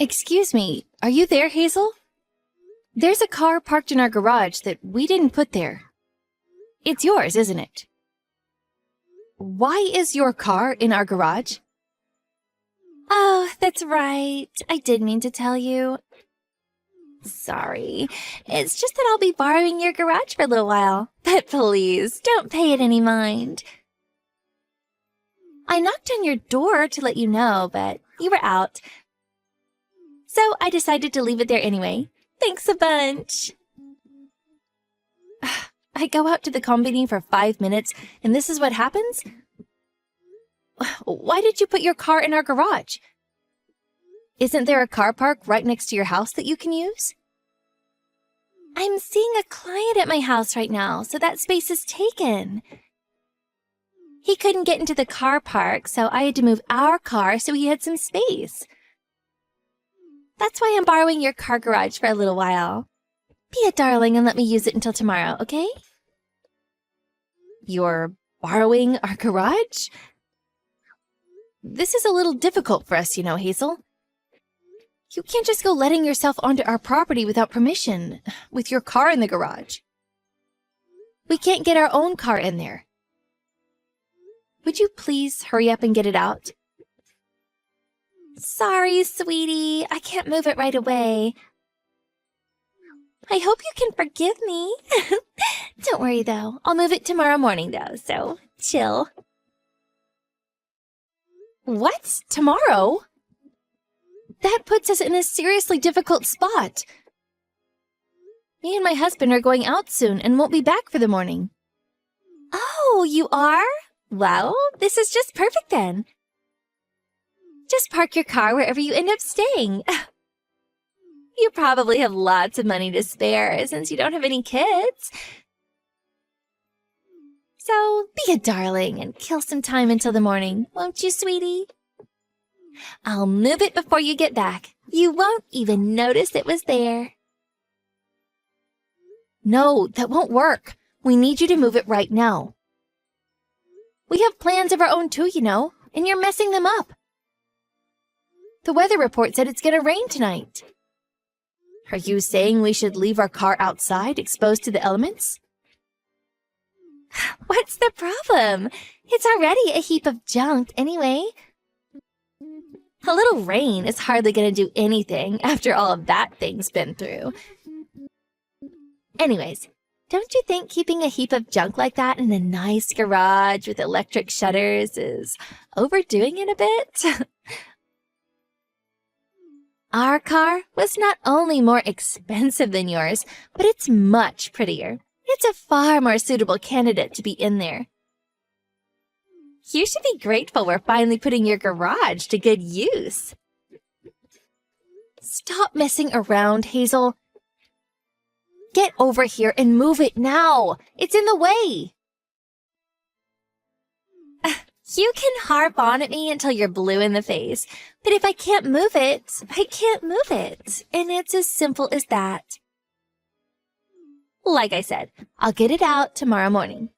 Excuse me, are you there, Hazel? There's a car parked in our garage that we didn't put there. It's yours, isn't it? Why is your car in our garage? Oh, that's right. I did mean to tell you. Sorry. It's just that I'll be borrowing your garage for a little while. But please, don't pay it any mind. I knocked on your door to let you know, but you were out. So I decided to leave it there anyway. Thanks a bunch. I go out to the combini for 5 minutes, and this is what happens? Why did you put your car in our garage? Isn't there a car park right next to your house that you can use? I'm seeing a client at my house right now, so that space is taken. He couldn't get into the car park, so I had to move our car so he had some space. That's why I'm borrowing your car garage for a little while. Be a darling and let me use it until tomorrow, okay? You're borrowing our garage? This is a little difficult for us, you know, Hazel. You can't just go letting yourself onto our property without permission, with your car in the garage. We can't get our own car in there. Would you please hurry up and get it out? Sorry, sweetie. I can't move it right away. I hope you can forgive me. Don't worry, though. I'll move it tomorrow morning, though, so chill. What? Tomorrow? That puts us in a seriously difficult spot. Me and my husband are going out soon and won't be back for the morning. Oh, you are? Well, this is just perfect then. Just park your car wherever you end up staying. You probably have lots of money to spare since you don't have any kids. So be a darling and kill some time until the morning, won't you, sweetie? I'll move it before you get back. You won't even notice it was there. No, that won't work. We need you to move it right now. We have plans of our own too, you know, and you're messing them up. The weather report said it's going to rain tonight. Are you saying we should leave our car outside, exposed to the elements? What's the problem? It's already a heap of junk anyway. A little rain is hardly going to do anything after all of that thing's been through. Anyways, don't you think keeping a heap of junk like that in a nice garage with electric shutters is overdoing it a bit? Our car was not only more expensive than yours, but it's much prettier. It's a far more suitable candidate to be in there. You should be grateful we're finally putting your garage to good use. Stop messing around, Hazel. Get over here and move it now. It's in the way. You can harp on at me until you're blue in the face, but if I can't move it, I can't move it, and it's as simple as that. Like I said, I'll get it out tomorrow morning.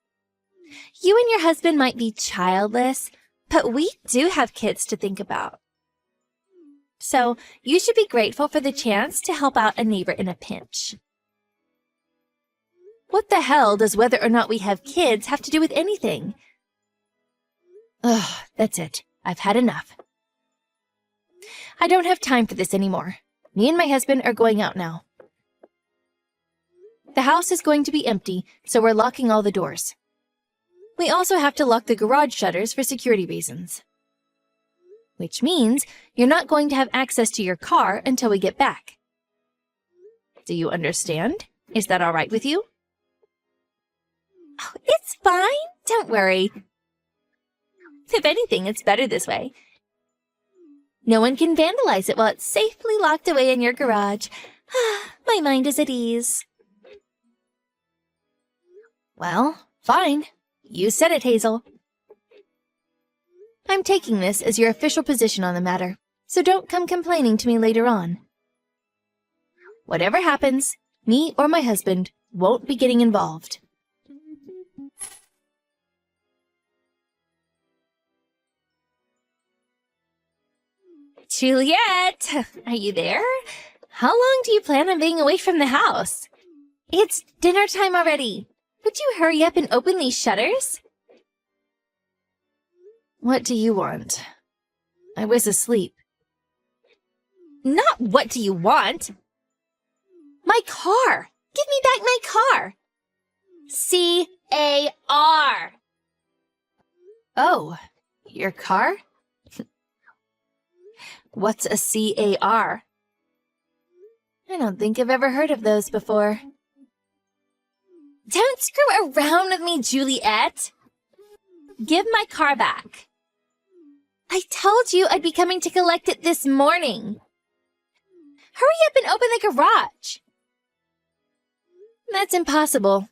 You and your husband might be childless, but we do have kids to think about. So you should be grateful for the chance to help out a neighbor in a pinch. What the hell does whether or not we have kids have to do with anything? Ugh, that's it. I've had enough. I don't have time for this anymore. Me and my husband are going out now. The house is going to be empty, so we're locking all the doors. We also have to lock the garage shutters for security reasons. Which means you're not going to have access to your car until we get back. Do you understand? Is that all right with you? Oh, it's fine. Don't worry. If anything, it's better this way. No one can vandalize it while it's safely locked away in your garage. My mind is at ease. Well, fine. You said it, Hazel. I'm taking this as your official position on the matter, so don't come complaining to me later on. Whatever happens, me or my husband won't be getting involved. Juliet, are you there? How long do you plan on being away from the house? It's dinner time already. Would you hurry up and open these shutters? What do you want? I was asleep. Not what do you want? My car! Give me back my car! C-A-R! Oh, your car? What's a C-A-R? I don't think I've ever heard of those before. Don't screw around with me, Juliet! Give my car back. I told you I'd be coming to collect it this morning. Hurry up and open the garage. That's impossible.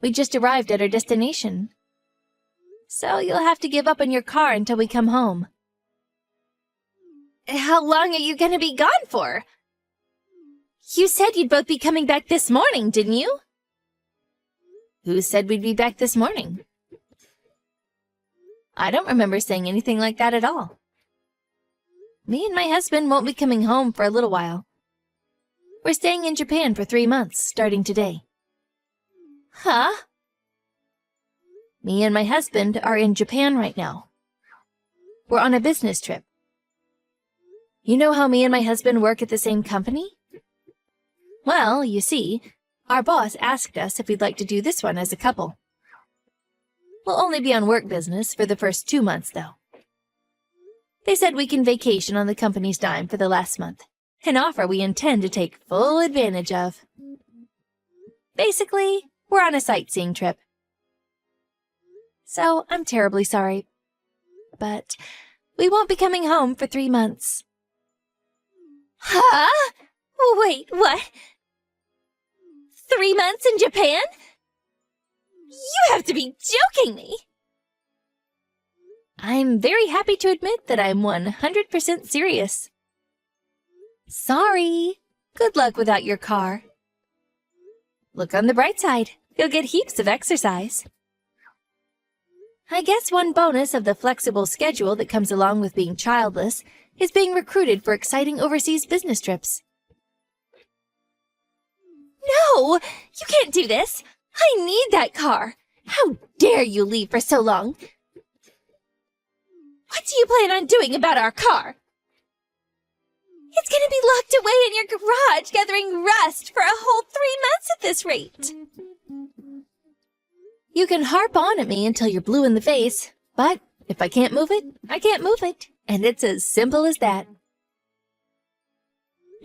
We just arrived at our destination. So you'll have to give up on your car until we come home. How long are you going to be gone for? You said you'd both be coming back this morning, didn't you? Who said we'd be back this morning? I don't remember saying anything like that at all. Me and my husband won't be coming home for a little while. We're staying in Japan for 3 months, starting today. Huh? Me and my husband are in Japan right now. We're on a business trip. You know how me and my husband work at the same company? Well, you see, our boss asked us if we'd like to do this one as a couple. We'll only be on work business for the first 2 months, though. They said we can vacation on the company's dime for the last month, an offer we intend to take full advantage of. Basically, we're on a sightseeing trip. So, I'm terribly sorry, but we won't be coming home for 3 months. Huh? Wait, what? 3 months in Japan? You have to be joking me! I'm very happy to admit that I'm 100% serious. Sorry. Good luck without your car. Look on the bright side. You'll get heaps of exercise. I guess one bonus of the flexible schedule that comes along with being childless is being recruited for exciting overseas business trips. No! You can't do this! I need that car! How dare you leave for so long? What do you plan on doing about our car? It's gonna be locked away in your garage, gathering rust for a whole 3 months at this rate. You can harp on at me until you're blue in the face, but if I can't move it, I can't move it. And it's as simple as that.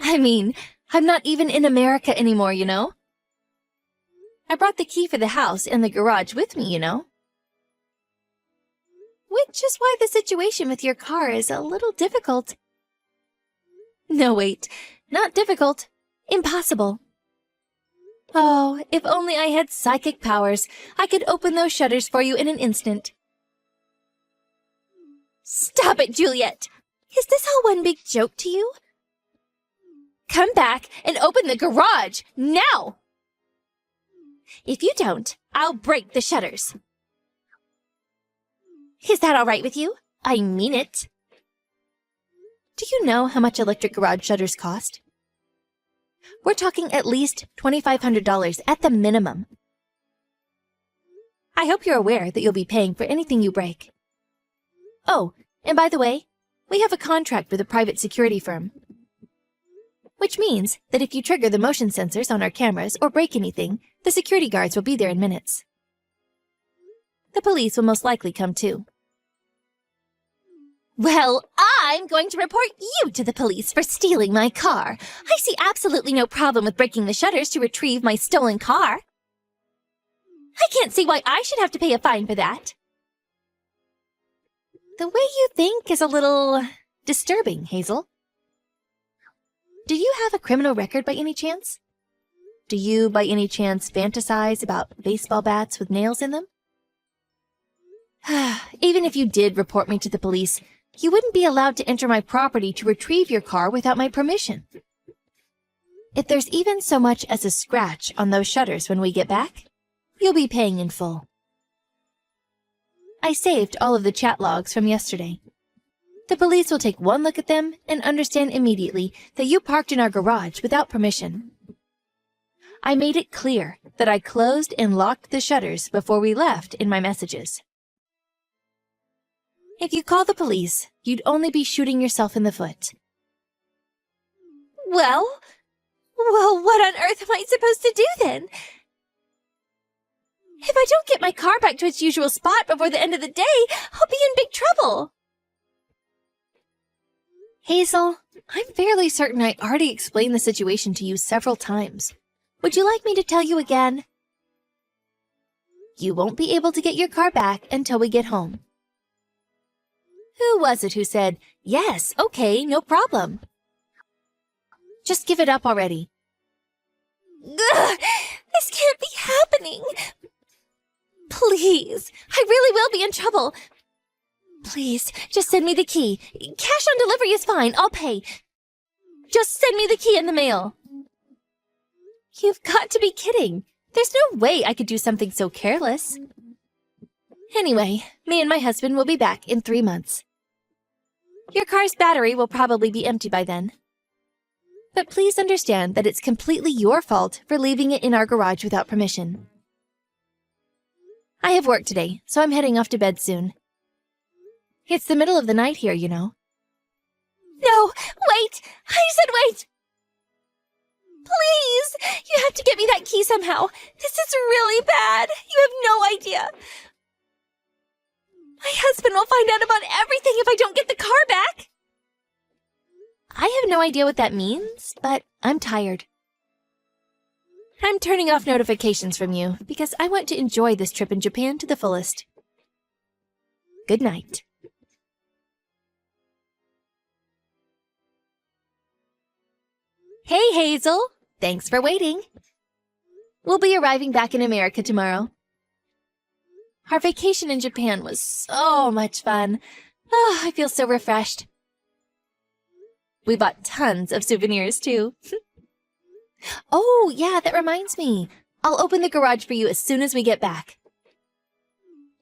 I mean, I'm not even in America anymore, you know? I brought the key for the house and the garage with me, you know? Which is why the situation with your car is a little difficult. No, wait. Not difficult. Impossible. Oh, if only I had psychic powers, I could open those shutters for you in an instant. Stop it, Juliet! Is this all one big joke to you? Come back and open the garage, now! If you don't, I'll break the shutters. Is that all right with you? I mean it. Do you know how much electric garage shutters cost? We're talking at least $2,500 at the minimum. I hope you're aware that you'll be paying for anything you break. Oh, and by the way, we have a contract with a private security firm. Which means that if you trigger the motion sensors on our cameras or break anything, the security guards will be there in minutes. The police will most likely come too. Well, I'm going to report you to the police for stealing my car. I see absolutely no problem with breaking the shutters to retrieve my stolen car. I can't see why I should have to pay a fine for that. The way you think is a little disturbing, Hazel. Do you have a criminal record by any chance? Do you, by any chance, fantasize about baseball bats with nails in them? Even if you did report me to the police, you wouldn't be allowed to enter my property to retrieve your car without my permission. If there's even so much as a scratch on those shutters when we get back, you'll be paying in full. I saved all of the chat logs from yesterday. The police will take one look at them and understand immediately that you parked in our garage without permission. I made it clear that I closed and locked the shutters before we left in my messages. If you call the police, you'd only be shooting yourself in the foot. Well, what on earth am I supposed to do then? If I don't get my car back to its usual spot before the end of the day, I'll be in big trouble. Hazel, I'm fairly certain I already explained the situation to you several times. Would you like me to tell you again? You won't be able to get your car back until we get home. Who was it who said, "Yes, okay, no problem"? Just give it up already. Ugh, this can't be happening. Please, I really will be in trouble. Please, just send me the key. Cash on delivery is fine, I'll pay. Just send me the key in the mail. You've got to be kidding. There's no way I could do something so careless. Anyway, me and my husband will be back in 3 months. Your car's battery will probably be empty by then. But please understand that it's completely your fault for leaving it in our garage without permission. I have work today, so I'm heading off to bed soon. It's the middle of the night here, you know. No, wait! I said wait! Please! You have to get me that key somehow. This is really bad. You have no idea. My husband will find out about everything if I don't get the car back. I have no idea what that means, but I'm tired. I'm turning off notifications from you because I want to enjoy this trip in Japan to the fullest. Good night. Hey, Hazel. Thanks for waiting. We'll be arriving back in America tomorrow. Our vacation in Japan was so much fun. Oh, I feel so refreshed. We bought tons of souvenirs, too. Oh, yeah, that reminds me. I'll open the garage for you as soon as we get back.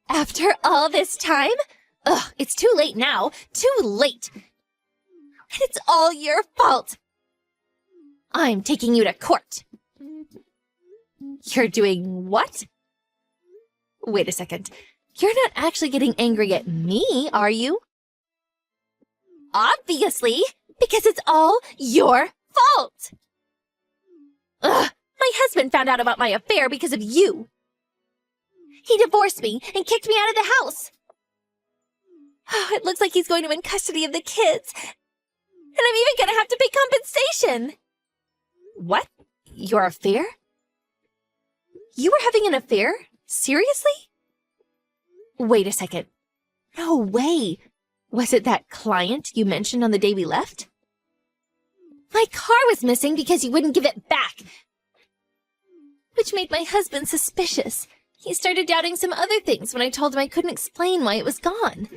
After all this time? Ugh, it's too late now. Too late. And it's all your fault. I'm taking you to court. You're doing what? Wait a second. You're not actually getting angry at me, are you? Obviously, because it's all your fault. Ugh, my husband found out about my affair because of you. He divorced me and kicked me out of the house. Oh, it looks like he's going to win custody of the kids. And I'm even going to have to pay compensation. What? Your affair? You were having an affair? Seriously? Wait a second. No way. Was it that client you mentioned on the day we left? My car was missing because you wouldn't give it back. Which made my husband suspicious. He started doubting some other things when I told him I couldn't explain why it was gone.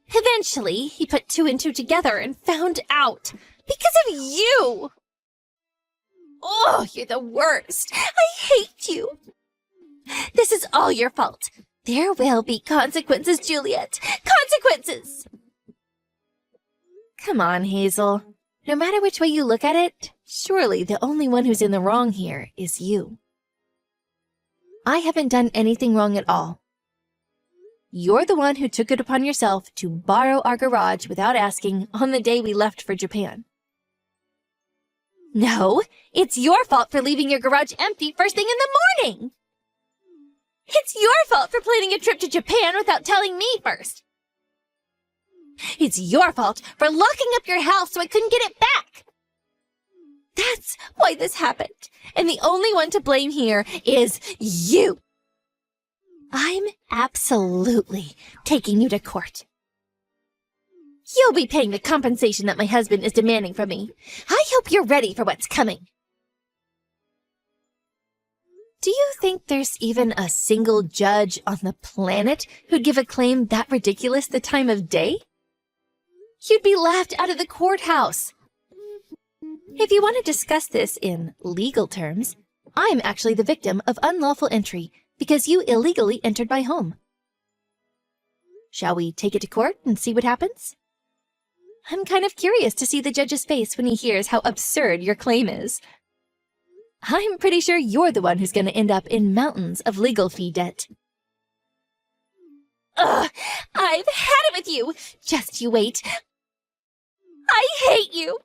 Eventually, he put 2 and 2 together and found out. Because of you! Oh, you're the worst. I hate you. This is all your fault. There will be consequences, Juliet. Consequences! Come on, Hazel. No matter which way you look at it, surely the only one who's in the wrong here is you. I haven't done anything wrong at all. You're the one who took it upon yourself to borrow our garage without asking on the day we left for Japan. No, it's your fault for leaving your garage empty first thing in the morning. It's your fault for planning a trip to Japan without telling me first. It's your fault for locking up your house so I couldn't get it back. That's why this happened. And the only one to blame here is you. I'm absolutely taking you to court. You'll be paying the compensation that my husband is demanding from me. I hope you're ready for what's coming. Do you think there's even a single judge on the planet who'd give a claim that ridiculous the time of day? You'd be laughed out of the courthouse. If you want to discuss this in legal terms, I'm actually the victim of unlawful entry because you illegally entered my home. Shall we take it to court and see what happens? I'm kind of curious to see the judge's face when he hears how absurd your claim is. I'm pretty sure you're the one who's going to end up in mountains of legal fee debt. Ugh! I've had it with you! Just you wait. I hate you!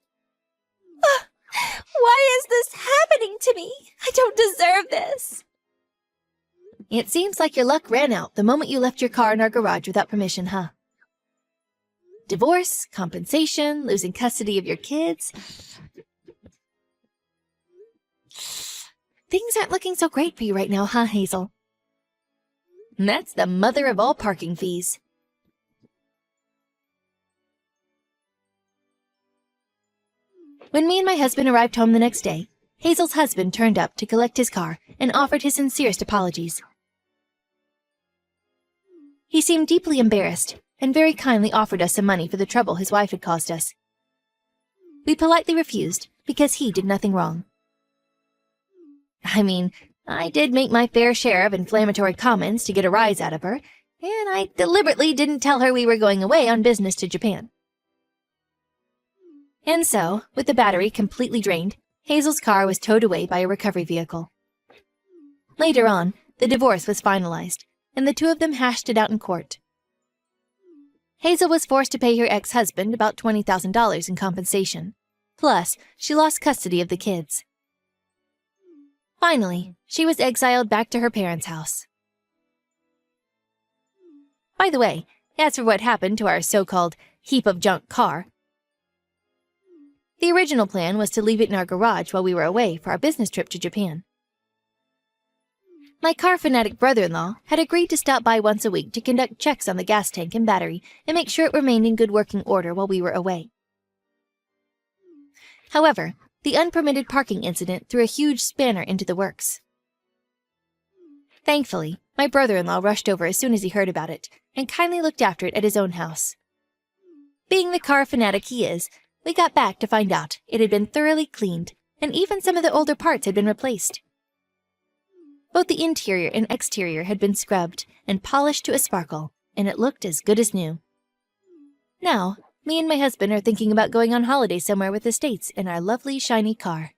Ugh, why is this happening to me? I don't deserve this. It seems like your luck ran out the moment you left your car in our garage without permission, huh? Divorce, compensation, losing custody of your kids. Things aren't looking so great for you right now, huh, Hazel? And that's the mother of all parking fees. When me and my husband arrived home the next day, Hazel's husband turned up to collect his car and offered his sincerest apologies. He seemed deeply embarrassed and very kindly offered us some money for the trouble his wife had caused us. We politely refused because he did nothing wrong. I mean, I did make my fair share of inflammatory comments to get a rise out of her, and I deliberately didn't tell her we were going away on business to Japan. And so, with the battery completely drained, Hazel's car was towed away by a recovery vehicle. Later on, the divorce was finalized, and the two of them hashed it out in court. Hazel was forced to pay her ex-husband about $20,000 in compensation. Plus, she lost custody of the kids. Finally, she was exiled back to her parents' house. By the way, as for what happened to our so-called heap of junk car, the original plan was to leave it in our garage while we were away for our business trip to Japan. My car-fanatic brother-in-law had agreed to stop by once a week to conduct checks on the gas tank and battery and make sure it remained in good working order while we were away. However, the unpermitted parking incident threw a huge spanner into the works. Thankfully, my brother-in-law rushed over as soon as he heard about it and kindly looked after it at his own house. Being the car fanatic he is, we got back to find out it had been thoroughly cleaned, and even some of the older parts had been replaced. Both the interior and exterior had been scrubbed and polished to a sparkle, and it looked as good as new. Now, me and my husband are thinking about going on holiday somewhere with the States in our lovely, shiny car.